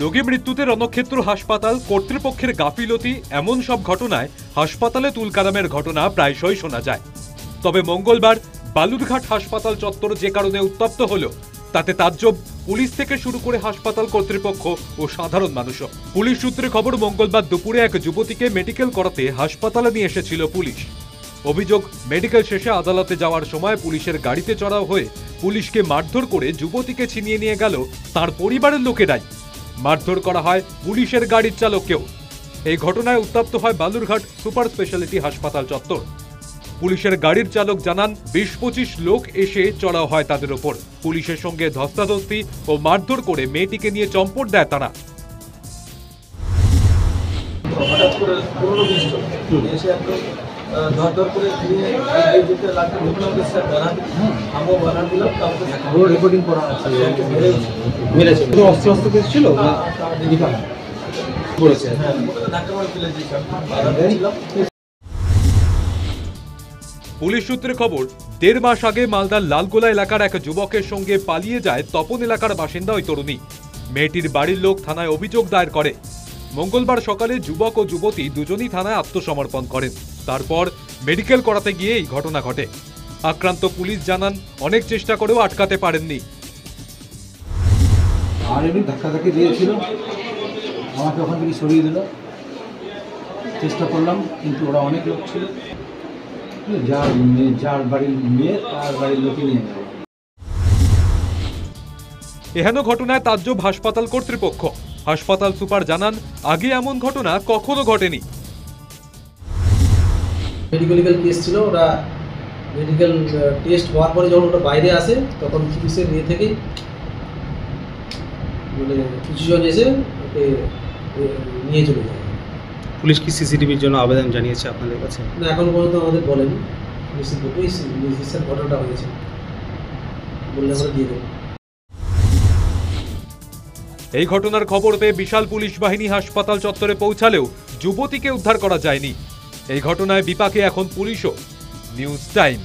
রোগী মৃত্যুতে রণক্ষেত্র হাসপাতাল কর্তৃপক্ষের গাফিলতি এমন সব ঘটনায় হাসপাতালে তুলকালামের ঘটনা প্রায়শই শোনা যায়। তবে মঙ্গলবার বালুরঘাট হাসপাতাল চত্বর যে কারণে উত্তপ্ত হলো তাতে তাজ্জব পুলিশ থেকে শুরু করে হাসপাতাল কর্তৃপক্ষ ও সাধারণ মানুষও। পুলিশ সূত্রে খবর, মঙ্গলবার দুপুরে এক যুবতীকে মেডিকেল করাতে হাসপাতালে নিয়ে এসেছিল পুলিশ। অভিযোগ, মেডিকেল শেষে আদালতে যাওয়ার সময় পুলিশের গাড়িতে চড়াও হয়ে পুলিশকে মারধর করে যুবতীকে ছিনিয়ে নিয়ে গেল তার পরিবারের লোকেরাই। মারধর করা হয় পুলিশের গাড়ির চালককেও। এই ঘটনায় উত্তপ্ত হয় বালুরঘাট সুপার স্পেশালিটি হাসপাতাল চত্বর। পুলিশের গাড়ির চালক জানান ২০-২৫ লোক এসে চড়াও হয় তাদের ওপর। পুলিশের সঙ্গে ধস্তাধস্তি ও মারধর করে মেয়েটিকে নিয়ে চম্পট দেয় তারা। হঠাৎ করে পুরনো বিষ্ট এসে একদম ধর করে দিয়ে যেতে লাগবে মুখ্যমন্ত্রী স্যার বানান আমও বানান দিলাম। তারপরে রেকর্ডিং করা আছে মেরেছে অস্ত্র কেস ছিল পড়েছে। হ্যাঁ ধাক্কা মার ফেলে দিয়েছিলাম। পুলিশ সূত্রে খবর, ১.৫ মাস আগে মালদার লালগোলা এলাকার এক যুবকের সঙ্গে পালিয়ে যায় তপন এলাকার বাসিন্দা ওই তরুণী। মেয়েটির বাড়ির লোক থানায় অভিযোগ দায়ের করে। মঙ্গলবার সকালে যুবক ও যুবতী দুজনই থানায় আত্মসমর্পণ করেন। তারপর মেডিকেল করাতে গিয়ে এই ঘটনা ঘটে। আক্রান্ত পুলিশ জানান, অনেক চেষ্টা করেও আটকাতে পারেননি। আর এমনি ধাক্কাধাক্কি দিয়েছিল, আমাকে ওখান থেকে সরিয়ে দিল। চেষ্টা করলাম কিন্তু ওরা অনেক লোক ছিল, যার বাড়ির মেয়ে তার বাড়ির লোকে নিয়ে গেল। এহেন ঘটনায় তাজ্জব হাসপাতাল কর্তৃপক্ষ। হাসপাতাল সুপার জানান, আগে এমন ঘটনা কখনো ঘটেনি। মেডিকেল কেস ছিল, ওরা মেডিকেল টেস্ট হওয়ার পরে যখন ওটা বাইরে আসে তখন পুলিশের ইয়ে থেকে মানে কিছু জন এসে ওকে নিয়ে চলে যায়। পুলিশ কি সিসিটিভির জন্য আবেদন জানিয়েছে আপনাদের কাছে? না, এখন পর্যন্ত আমাদের বলেনি। নিশ্চিত ঘটনাটা হয়েছে বললে আমরা দিয়ে দেবো। এই ঘটনার খবর পেয়ে বিশাল পুলিশ বাহিনী হাসপাতাল চত্বরে পৌঁছালেও যুবতীকে উদ্ধার করা যায়নি। এই ঘটনায় বিপাকে এখন পুলিশও। News time.